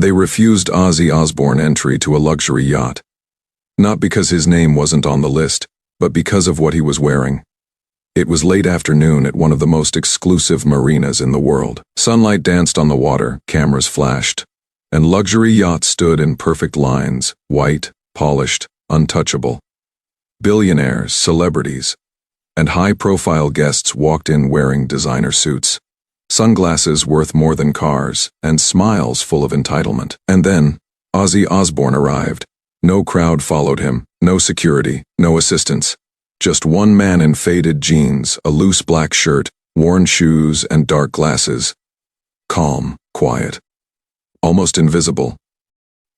They refused Ozzy Osbourne entry to a luxury yacht. Not because his name wasn't on the list, but because of what he was wearing. It was late afternoon at one of the most exclusive marinas in the world. Sunlight danced on the water, cameras flashed, and luxury yachts stood in perfect lines, white, polished, untouchable. Billionaires, celebrities, and high-profile guests walked in wearing designer suits, sunglasses worth more than cars, and smiles full of entitlement. And then, Ozzy Osbourne arrived. No crowd followed him, no security, no assistance. Just one man in faded jeans, a loose black shirt, worn shoes, and dark glasses. Calm, quiet, almost invisible.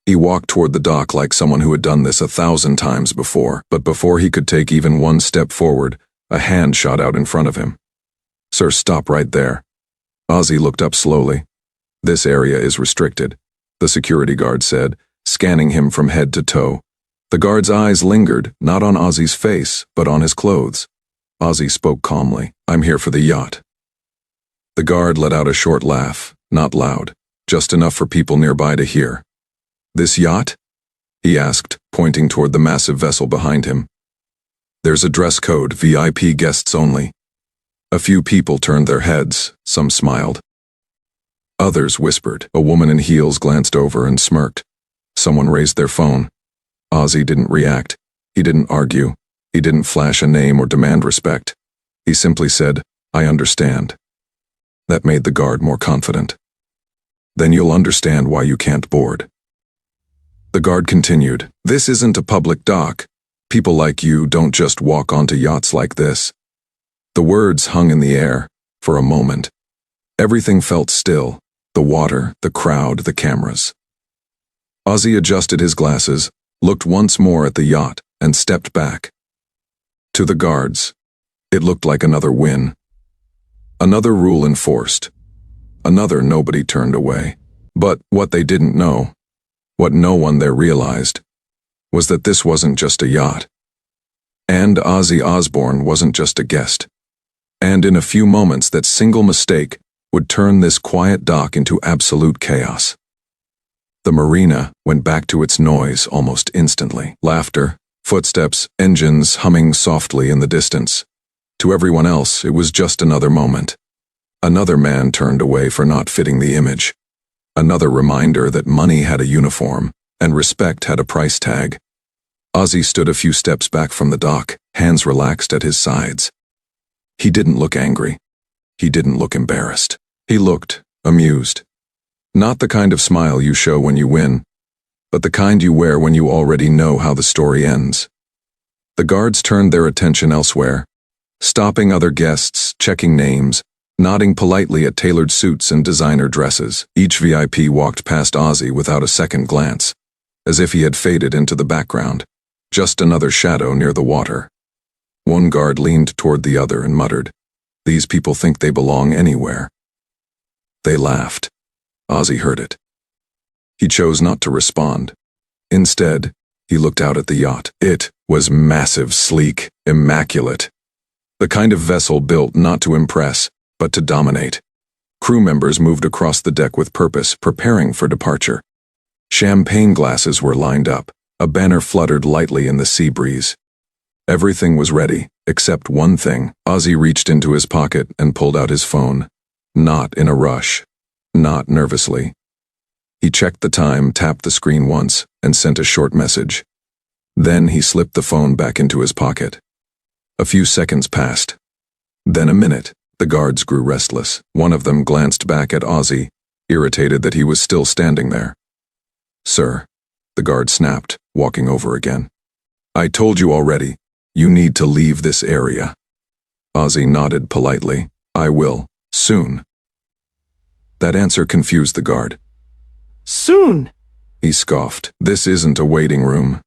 He walked toward the dock like someone who had done this 1,000 times before, but before he could take even one step forward, a hand shot out in front of him. "Sir, stop right there." Ozzy looked up slowly. "This area is restricted," the security guard said, scanning him from head to toe. The guard's eyes lingered, not on Ozzy's face, but on his clothes. Ozzy spoke calmly. "I'm here for the yacht." The guard let out a short laugh, not loud, just enough for people nearby to hear. "This yacht?" he asked, pointing toward the massive vessel behind him. "There's a dress code, VIP guests only." A few people turned their heads, some smiled. Others whispered. A woman in heels glanced over and smirked. Someone raised their phone. Ozzy didn't react. He didn't argue. He didn't flash a name or demand respect. He simply said, "I understand." That made the guard more confident. "Then you'll understand why you can't board." The guard continued, "This isn't a public dock. People like you don't just walk onto yachts like this." The words hung in the air for a moment. Everything felt still. The water, the crowd, the cameras. Ozzy adjusted his glasses, looked once more at the yacht, and stepped back. To the guards, it looked like another win. Another rule enforced. Another nobody turned away. But what they didn't know, what no one there realized, was that this wasn't just a yacht. And Ozzy Osbourne wasn't just a guest. And in a few moments that single mistake would turn this quiet dock into absolute chaos. The marina went back to its noise almost instantly. Laughter, footsteps, engines humming softly in the distance. To everyone else, it was just another moment. Another man turned away for not fitting the image. Another reminder that money had a uniform, and respect had a price tag. Ozzy stood a few steps back from the dock, hands relaxed at his sides. He didn't look angry. He didn't look embarrassed. He looked amused. Not the kind of smile you show when you win, but the kind you wear when you already know how the story ends. The guards turned their attention elsewhere, stopping other guests, checking names, nodding politely at tailored suits and designer dresses. Each VIP walked past Ozzy without a second glance, as if he had faded into the background, just another shadow near the water. One guard leaned toward the other and muttered, "These people think they belong anywhere." They laughed. Ozzy heard it. He chose not to respond. Instead, he looked out at the yacht. It was massive, sleek, immaculate. The kind of vessel built not to impress, but to dominate. Crew members moved across the deck with purpose, preparing for departure. Champagne glasses were lined up. A banner fluttered lightly in the sea breeze. Everything was ready, except one thing. Ozzy reached into his pocket and pulled out his phone. Not in a rush. Not nervously. He checked the time, tapped the screen once, and sent a short message. Then he slipped the phone back into his pocket. A few seconds passed. Then a minute. The guards grew restless. One of them glanced back at Ozzy, irritated that he was still standing there. "Sir," the guard snapped, walking over again. "I told you already. You need to leave this area." Ozzy nodded politely. "I will. Soon." That answer confused the guard. "Soon," he scoffed. "This isn't a waiting room."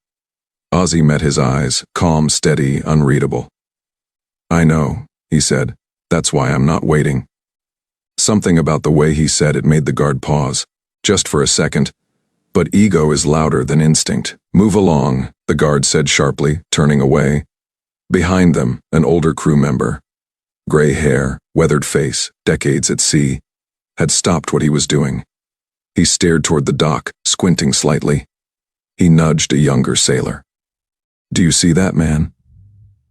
Ozzy met his eyes, calm, steady, unreadable. "I know," he said. "That's why I'm not waiting." Something about the way he said it made the guard pause, just for a second. But ego is louder than instinct. "Move along," the guard said sharply, turning away. Behind them, an older crew member, gray hair, weathered face, decades at sea, had stopped what he was doing. He stared toward the dock, squinting slightly. He nudged a younger sailor. "Do you see that man?"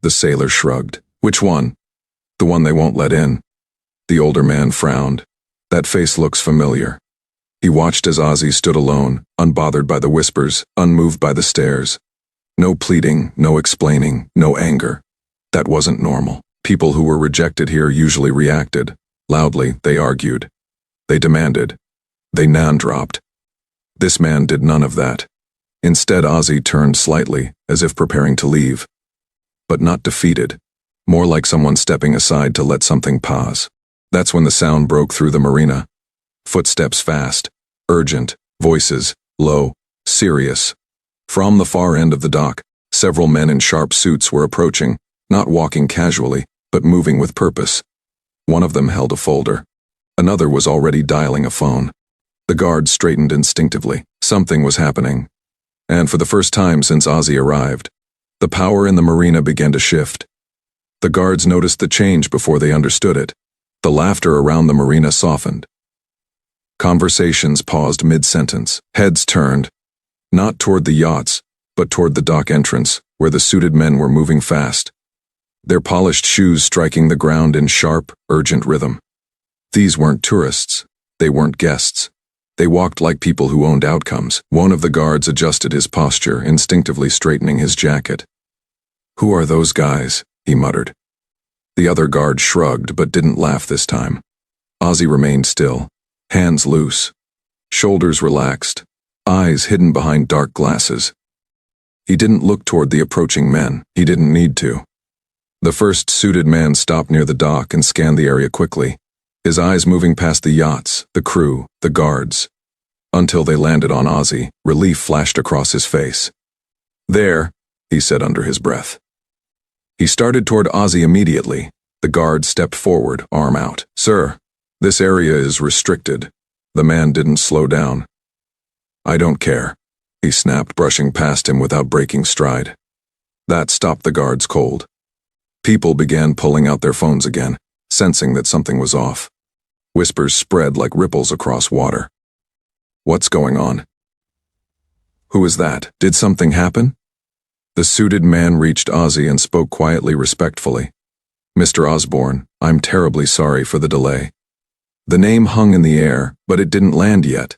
The sailor shrugged. "Which one?" "The one they won't let in." The older man frowned. "That face looks familiar." He watched as Ozzy stood alone, unbothered by the whispers, unmoved by the stares. No pleading, no explaining, no anger. That wasn't normal. People who were rejected here usually reacted. Loudly, they argued. They demanded. They nan-dropped. This man did none of that. Instead, Ozzy turned slightly, as if preparing to leave. But not defeated. More like someone stepping aside to let something pass. That's when the sound broke through the marina. Footsteps fast, urgent, voices, low, serious. From the far end of the dock, several men in sharp suits were approaching, not walking casually, but moving with purpose. One of them held a folder. Another was already dialing a phone. The guard straightened instinctively. Something was happening. And for the first time since Ozzy arrived, the power in the marina began to shift. The guards noticed the change before they understood it. The laughter around the marina softened. Conversations paused mid-sentence. Heads turned, not toward the yachts, but toward the dock entrance, where the suited men were moving fast. Their polished shoes striking the ground in sharp, urgent rhythm. These weren't tourists. They weren't guests. They walked like people who owned outcomes. One of the guards adjusted his posture, instinctively straightening his jacket. "Who are those guys?" he muttered. The other guard shrugged, but didn't laugh this time. Ozzy remained still, hands loose, shoulders relaxed, eyes hidden behind dark glasses. He didn't look toward the approaching men. He didn't need to. The first suited man stopped near the dock and scanned the area quickly, his eyes moving past the yachts, the crew, the guards. Until they landed on Ozzy, relief flashed across his face. "There," he said under his breath. He started toward Ozzy immediately. The guard stepped forward, arm out. "Sir, this area is restricted." The man didn't slow down. "I don't care," he snapped, brushing past him without breaking stride. That stopped the guards cold. People began pulling out their phones again, sensing that something was off. Whispers spread like ripples across water. "What's going on? Who is that? Did something happen?" The suited man reached Ozzy and spoke quietly, respectfully. "Mr. Osbourne, I'm terribly sorry for the delay." The name hung in the air, but it didn't land yet.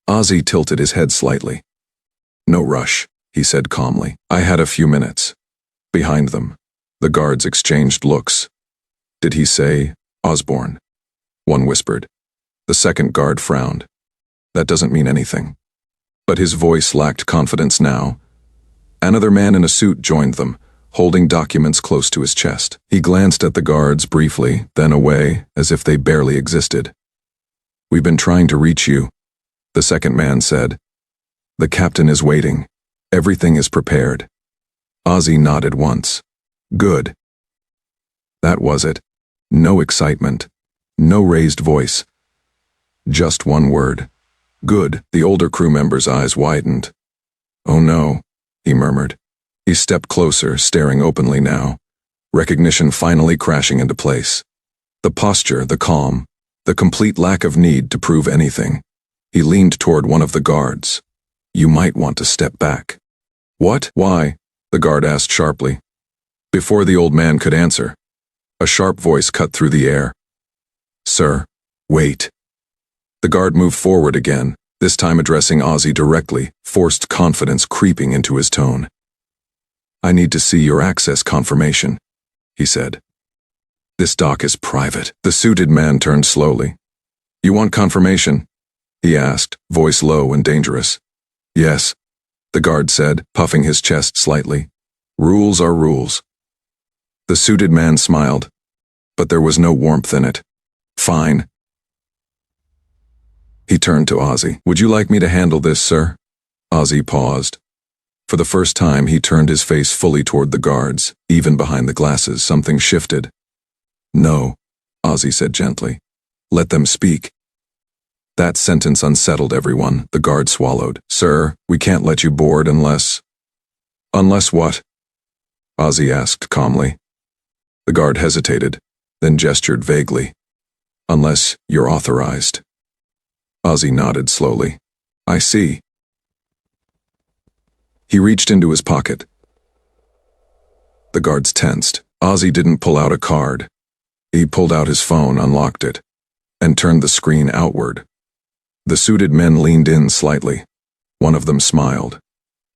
Ozzy tilted his head slightly. "No rush," he said calmly. "I had a few minutes." Behind them, the guards exchanged looks. "Did he say Osbourne?" One whispered. The second guard frowned. "That doesn't mean anything." But his voice lacked confidence now. Another man in a suit joined them, holding documents close to his chest. He glanced at the guards briefly, then away, as if they barely existed. "We've been trying to reach you," the second man said. "The captain is waiting. Everything is prepared." Ozzy nodded once. "Good." That was it. No excitement. No raised voice. Just one word. "Good." The older crew member's eyes widened. "Oh no," he murmured. He stepped closer, staring openly now, recognition finally crashing into place. The posture, the calm, the complete lack of need to prove anything. He leaned toward one of the guards. "You might want to step back." "What? Why?" the guard asked sharply. Before the old man could answer, a sharp voice cut through the air. "Sir, wait." The guard moved forward again, this time addressing Ozzy directly, forced confidence creeping into his tone. "I need to see your access confirmation," he said. "This dock is private." The suited man turned slowly. "You want confirmation?" he asked, voice low and dangerous. "Yes," the guard said, puffing his chest slightly. "Rules are rules." The suited man smiled, but there was no warmth in it. "Fine." He turned to Ozzy. "Would you like me to handle this, sir?" Ozzy paused. For the first time, he turned his face fully toward the guards. Even behind the glasses, something shifted. "No," Ozzy said gently. "Let them speak." That sentence unsettled everyone. The guard swallowed. "Sir, we can't let you board unless—" "Unless what?" Ozzy asked calmly. The guard hesitated, then gestured vaguely. "Unless you're authorized." Ozzy nodded slowly. I see. He reached into his pocket. The guards tensed. Ozzy didn't pull out a card. He pulled out his phone, unlocked it, and turned the screen outward. The suited men leaned in slightly. One of them smiled.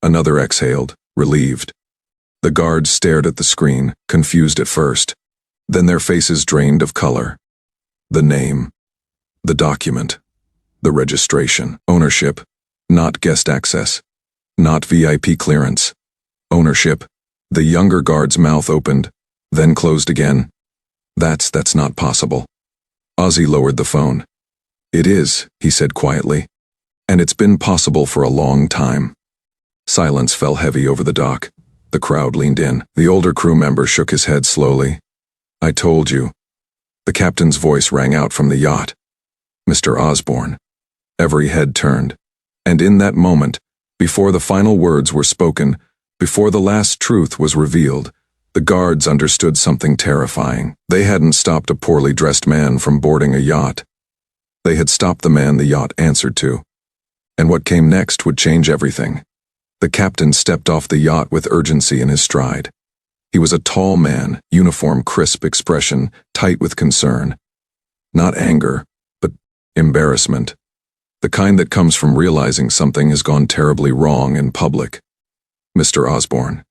Another exhaled, relieved. The guards stared at the screen, confused at first. Then their faces drained of color. The name. The document. The registration. Ownership. Not guest access. Not VIP clearance. Ownership. The younger guard's mouth opened, then closed again. That's not possible. Ozzy lowered the phone. It is, he said quietly. And it's been possible for a long time. Silence fell heavy over the dock. The crowd leaned in. The older crew member shook his head slowly. I told you. The captain's voice rang out from the yacht. Mr. Osbourne. Every head turned. And in that moment, before the final words were spoken, before the last truth was revealed, the guards understood something terrifying. They hadn't stopped a poorly dressed man from boarding a yacht. They had stopped the man the yacht answered to. And what came next would change everything. The captain stepped off the yacht with urgency in his stride. He was a tall man, uniform crisp expression, tight with concern. Not anger, but embarrassment. The kind that comes from realizing something has gone terribly wrong in public. Mr. Osbourne.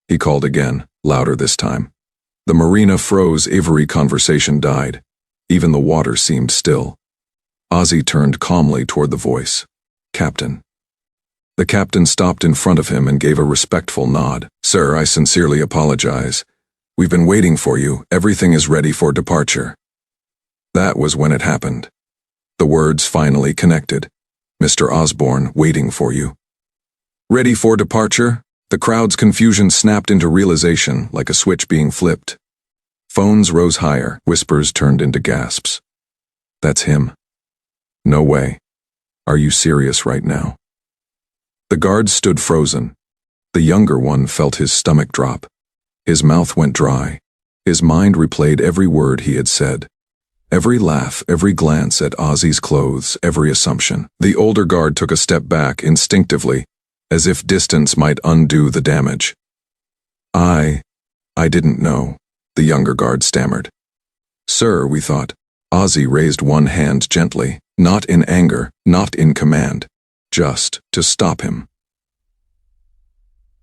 He called again, louder this time. The marina froze, every conversation died. Even the water seemed still. Ozzy turned calmly toward the voice. Captain. The captain stopped in front of him and gave a respectful nod. Sir, I sincerely apologize. We've been waiting for you. Everything is ready for departure. That was when it happened. The words finally connected. Mr. Osbourne, waiting for you. Ready for departure? The crowd's confusion snapped into realization like a switch being flipped. Phones rose higher, whispers turned into gasps. That's him. No way. Are you serious right now? The guards stood frozen. The younger one felt his stomach drop. His mouth went dry. His mind replayed every word he had said. Every laugh, every glance at Ozzy's clothes, every assumption. The older guard took a step back instinctively, as if distance might undo the damage. I didn't know, the younger guard stammered. Sir, we thought. Ozzy raised one hand gently, not in anger, not in command, just to stop him.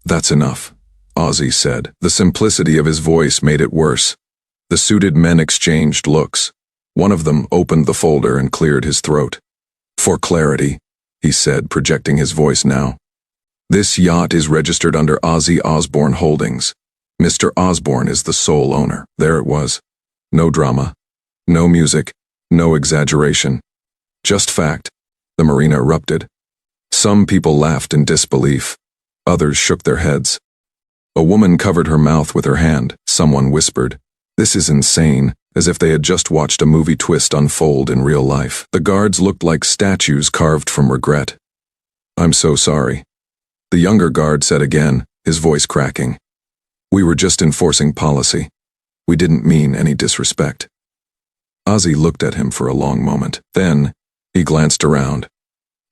That's enough, Ozzy said. The simplicity of his voice made it worse. The suited men exchanged looks. One of them opened the folder and cleared his throat. For clarity, he said, projecting his voice now. This yacht is registered under Ozzy Osbourne Holdings. Mr. Osbourne is the sole owner. There it was. No drama. No music. No exaggeration. Just fact. The marina erupted. Some people laughed in disbelief. Others shook their heads. A woman covered her mouth with her hand. Someone whispered, "This is insane," as if they had just watched a movie twist unfold in real life. The guards looked like statues carved from regret. "I'm so sorry," the younger guard said again, his voice cracking. "We were just enforcing policy. We didn't mean any disrespect." Ozzy looked at him for a long moment. Then, he glanced around.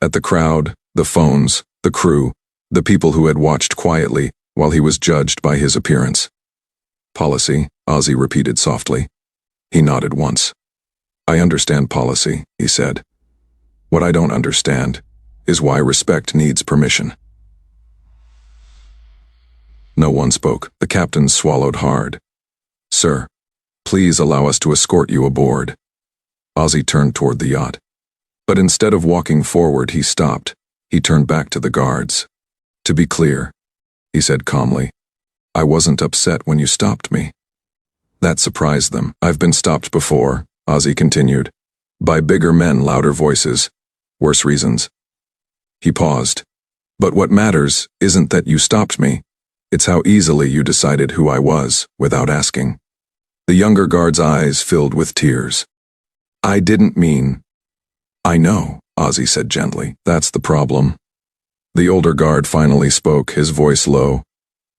At the crowd, the phones, the crew, the people who had watched quietly while he was judged by his appearance. "Policy," Ozzy repeated softly. He nodded once. "I understand policy," he said. "What I don't understand is why respect needs permission." No one spoke. The captain swallowed hard. "Sir, please allow us to escort you aboard." Ozzy turned toward the yacht. But instead of walking forward, he stopped. He turned back to the guards. "To be clear," he said calmly, "I wasn't upset when you stopped me." That surprised them. "I've been stopped before," Ozzy continued. "By bigger men, louder voices, worse reasons." He paused. "But what matters isn't that you stopped me. It's how easily you decided who I was, without asking." The younger guard's eyes filled with tears. "I didn't mean—" "I know," Ozzy said gently. "That's the problem." The older guard finally spoke, his voice low.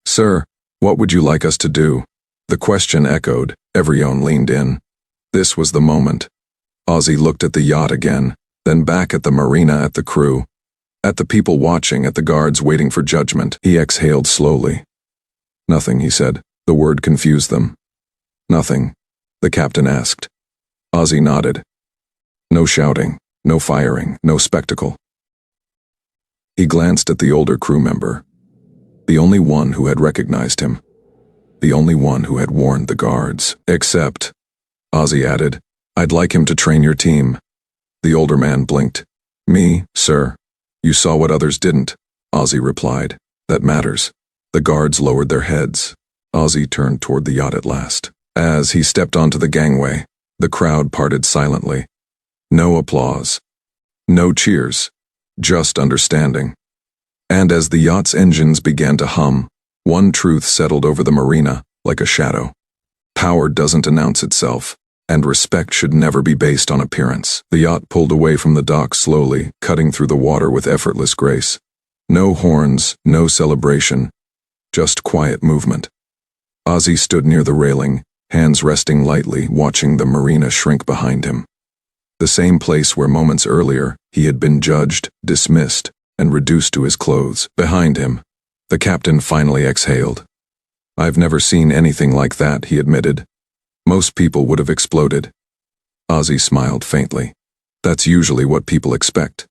"Sir, what would you like us to do?" The question echoed. Everyone leaned in. This was the moment. Ozzy looked at the yacht again, then back at the marina, at the crew, at the people watching, at the guards waiting for judgment. He exhaled slowly. Nothing, he said. The word confused them. Nothing, the captain asked. Ozzy nodded. No shouting, no firing, no spectacle. He glanced at the older crew member, the only one who had recognized him, the only one who had warned the guards. Except, Ozzy added, I'd like him to train your team. The older man blinked. Me, sir. You saw what others didn't, Ozzy replied. That matters. The guards lowered their heads. Ozzy turned toward the yacht at last. As he stepped onto the gangway, the crowd parted silently. No applause. No cheers. Just understanding. And as the yacht's engines began to hum, one truth settled over the marina like a shadow. Power doesn't announce itself, and respect should never be based on appearance. The yacht pulled away from the dock slowly, cutting through the water with effortless grace. No horns, no celebration, just quiet movement. Ozzy stood near the railing, hands resting lightly, watching the marina shrink behind him. The same place where moments earlier he had been judged, dismissed, and reduced to his clothes. Behind him, the captain finally exhaled. I've never seen anything like that, he admitted. Most people would have exploded. Ozzy smiled faintly. That's usually what people expect.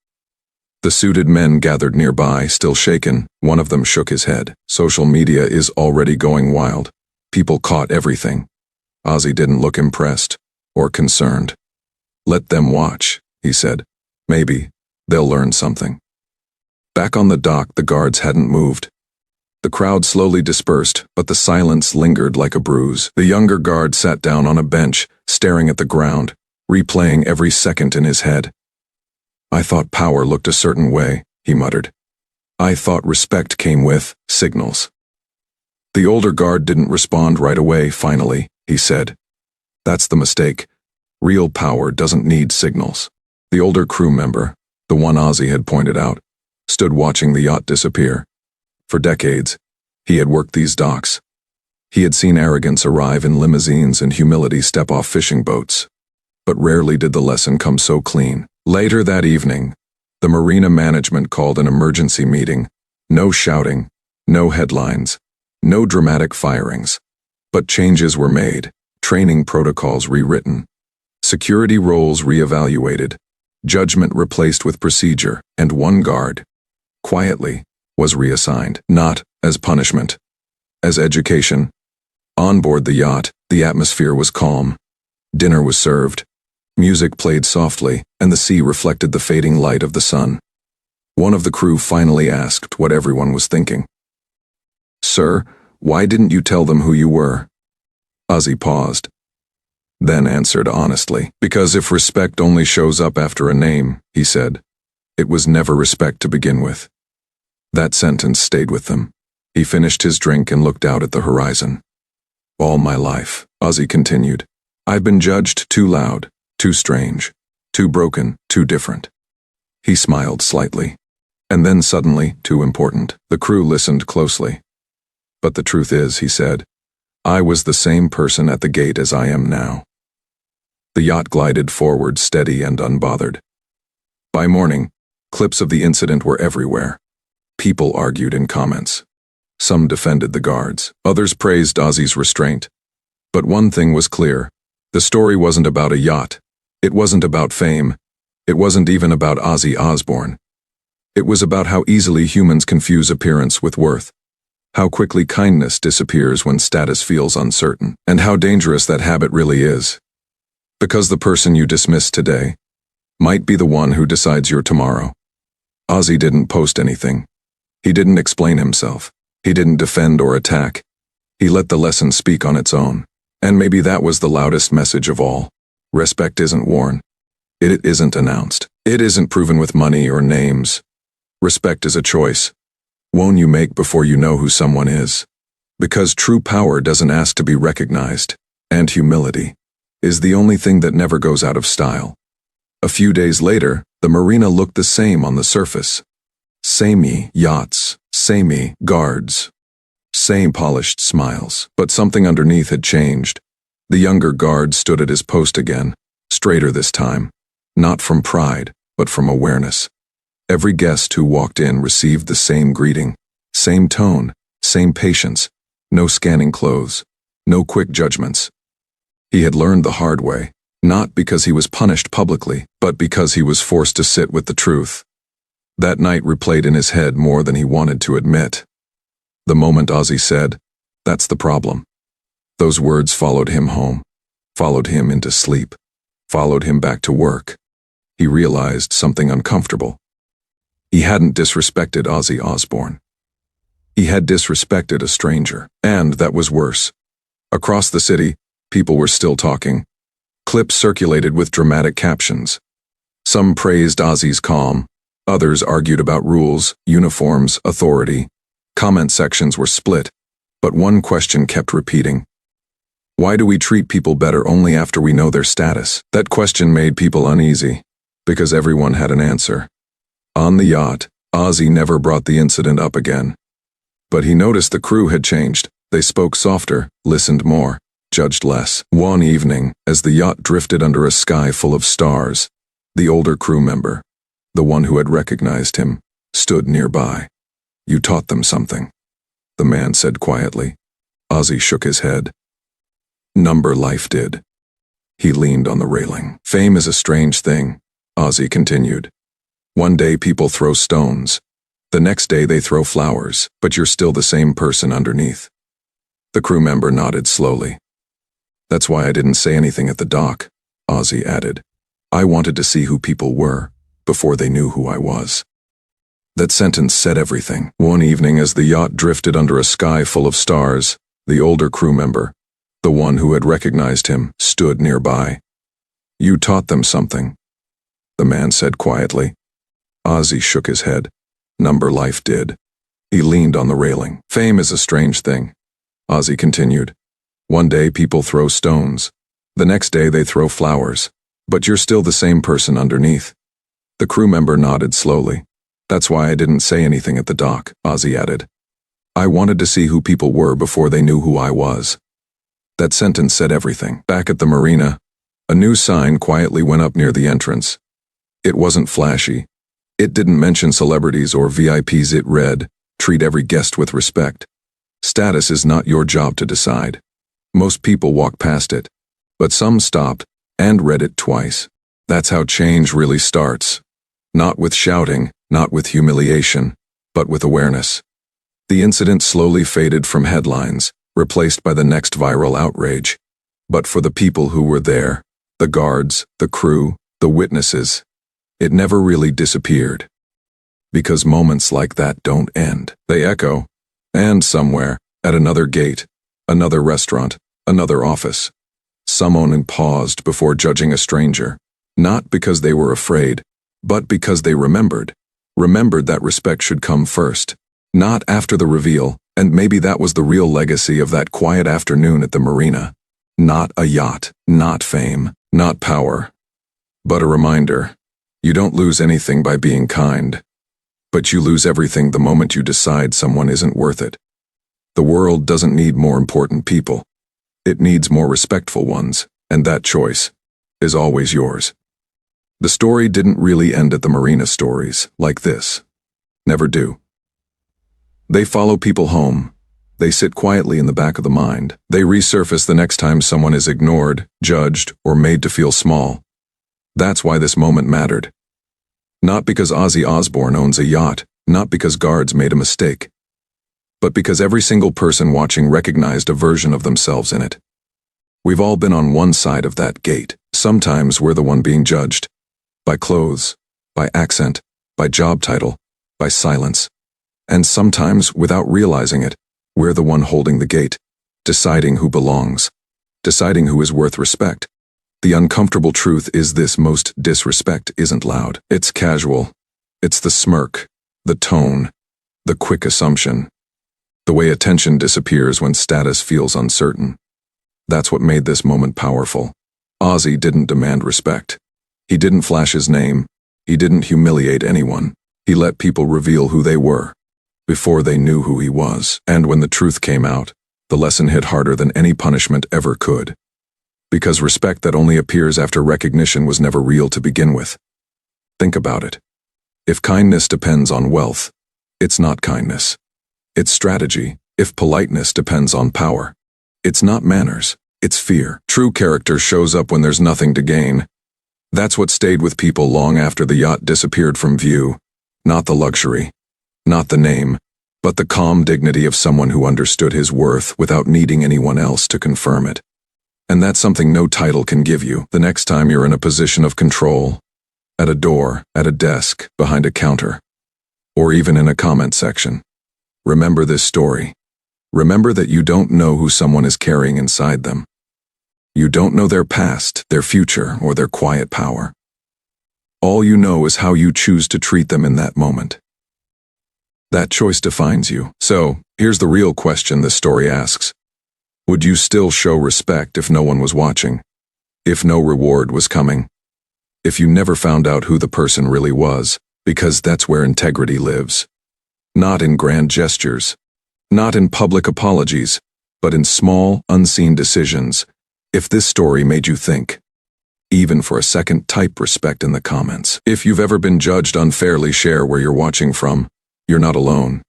The suited men gathered nearby, still shaken. One of them shook his head. Social media is already going wild. People caught everything. Ozzy didn't look impressed or concerned. Let them watch, he said. Maybe they'll learn something. Back on the dock, the guards hadn't moved. The crowd slowly dispersed, but the silence lingered like a bruise. The younger guard sat down on a bench, staring at the ground, replaying every second in his head. I thought power looked a certain way, he muttered. I thought respect came with signals. The older guard didn't respond right away. Finally, he said, that's the mistake. Real power doesn't need signals. The older crew member, the one Ozzy had pointed out, stood watching the yacht disappear. For decades, he had worked these docks. He had seen arrogance arrive in limousines and humility step off fishing boats. But rarely did the lesson come so clean. Later that evening, the marina management called an emergency meeting. No shouting, no headlines, no dramatic firings. But changes were made, training protocols rewritten, security roles reevaluated, judgment replaced with procedure, and one guard, quietly, was reassigned, not as punishment, as education. On board the yacht, the atmosphere was calm. Dinner was served. Music played softly, and the sea reflected the fading light of the sun. One of the crew finally asked what everyone was thinking. Sir, why didn't you tell them who you were? Ozzy paused, then answered honestly. Because if respect only shows up after a name, he said, it was never respect to begin with. That sentence stayed with them. He finished his drink and looked out at the horizon. All my life, Ozzy continued, I've been judged too loud, too strange, too broken, too different. He smiled slightly. And then suddenly, too important. The crew listened closely. But the truth is, he said, I was the same person at the gate as I am now. The yacht glided forward steady and unbothered. By morning, clips of the incident were everywhere. People argued in comments. Some defended the guards. Others praised Ozzy's restraint. But one thing was clear. The story wasn't about a yacht. It wasn't about fame. It wasn't even about Ozzy Osbourne. It was about how easily humans confuse appearance with worth, how quickly kindness disappears when status feels uncertain, and how dangerous that habit really is. Because the person you dismiss today might be the one who decides your tomorrow. Ozzy didn't post anything. He didn't explain himself. He didn't defend or attack. He let the lesson speak on its own. And maybe that was the loudest message of all. Respect isn't worn. It isn't announced. It isn't proven with money or names. Respect is a choice. One you make before you know who someone is. Because true power doesn't ask to be recognized. And humility is the only thing that never goes out of style. A few days later, the marina looked the same on the surface. Samey yachts, samey guards, same polished smiles. But something underneath had changed. The younger guard stood at his post again, straighter this time, not from pride, but from awareness. Every guest who walked in received the same greeting, same tone, same patience, no scanning clothes, no quick judgments. He had learned the hard way, not because he was punished publicly, but because he was forced to sit with the truth. That night replayed in his head more than he wanted to admit. The moment Ozzy said, "That's the problem," those words followed him home, followed him into sleep, followed him back to work. He realized something uncomfortable. He hadn't disrespected Ozzy Osbourne. He had disrespected a stranger, and that was worse. Across the city, people were still talking. Clips circulated with dramatic captions. Some praised Ozzy's calm, others argued about rules, uniforms, authority. Comment sections were split, but one question kept repeating. Why do we treat people better only after we know their status? That question made people uneasy, because everyone had an answer. On the yacht, Ozzy never brought the incident up again. But he noticed the crew had changed. They spoke softer, listened more, judged less. One evening, as the yacht drifted under a sky full of stars, the older crew member, the one who had recognized him, stood nearby. "You taught them something," the man said quietly. Ozzy shook his head. "Number life did." He leaned on the railing. "Fame is a strange thing," Ozzy continued. "One day people throw stones. The next day they throw flowers, but you're still the same person underneath." The crew member nodded slowly. "That's why I didn't say anything at the dock," Ozzy added. "I wanted to see who people were, before they knew who I was." That sentence said everything. One evening as the yacht drifted under a sky full of stars, the older crew member, the one who had recognized him, stood nearby. "You taught them something," the man said quietly. Ozzy shook his head. "Number life did." He leaned on the railing. "Fame is a strange thing," Ozzy continued. "One day people throw stones. The next day they throw flowers, but you're still the same person underneath." The crew member nodded slowly. "That's why I didn't say anything at the dock," Ozzy added. "I wanted to see who people were before they knew who I was." That sentence said everything. Back at the marina, a new sign quietly went up near the entrance. It wasn't flashy. It didn't mention celebrities or VIPs. It read, "Treat every guest with respect. Status is not your job to decide." Most people walked past it, but some stopped and read it twice. That's how change really starts. Not with shouting, not with humiliation, but with awareness. The incident slowly faded from headlines, replaced by the next viral outrage. But for the people who were there, the guards, the crew, the witnesses, it never really disappeared. Because moments like that don't end. They echo, and somewhere, at another gate, another restaurant, another office, someone paused before judging a stranger, not because they were afraid, but because they remembered that respect should come first, not after the reveal, and maybe that was the real legacy of that quiet afternoon at the marina. Not a yacht, not fame, not power, but a reminder. You don't lose anything by being kind, but you lose everything the moment you decide someone isn't worth it. The world doesn't need more important people. It needs more respectful ones, and that choice is always yours. The story didn't really end at the marina. Stories like this never do. They follow people home. They sit quietly in the back of the mind. They resurface the next time someone is ignored, judged, or made to feel small. That's why this moment mattered. Not because Ozzy Osbourne owns a yacht, not because guards made a mistake, but because every single person watching recognized a version of themselves in it. We've all been on one side of that gate. Sometimes we're the one being judged. By clothes, by accent, by job title, by silence. And sometimes, without realizing it, we're the one holding the gate, deciding who belongs, deciding who is worth respect. The uncomfortable truth is this: most disrespect isn't loud. It's casual. It's the smirk, the tone, the quick assumption, the way attention disappears when status feels uncertain. That's what made this moment powerful. Ozzy didn't demand respect. He didn't flash his name. He didn't humiliate anyone. He let people reveal who they were, before they knew who he was. And when the truth came out, the lesson hit harder than any punishment ever could. Because respect that only appears after recognition was never real to begin with. Think about it. If kindness depends on wealth, it's not kindness. It's strategy. If politeness depends on power, it's not manners, it's fear. True character shows up when there's nothing to gain. That's what stayed with people long after the yacht disappeared from view. Not the luxury, not the name, but the calm dignity of someone who understood his worth without needing anyone else to confirm it. And that's something no title can give you. The next time you're in a position of control, at a door, at a desk, behind a counter, or even in a comment section, remember this story. Remember that you don't know who someone is carrying inside them. You don't know their past, their future, or their quiet power. All you know is how you choose to treat them in that moment. That choice defines you. So, here's the real question this story asks. Would you still show respect if no one was watching? If no reward was coming? If you never found out who the person really was? Because that's where integrity lives. Not in grand gestures. Not in public apologies, but in small, unseen decisions. If this story made you think, even for a second, type respect in the comments. If you've ever been judged unfairly, share where you're watching from. You're not alone.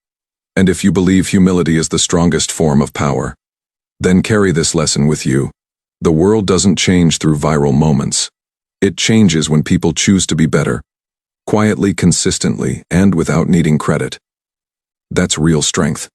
And if you believe humility is the strongest form of power, then carry this lesson with you. The world doesn't change through viral moments. It changes when people choose to be better, quietly, consistently, and without needing credit. That's real strength.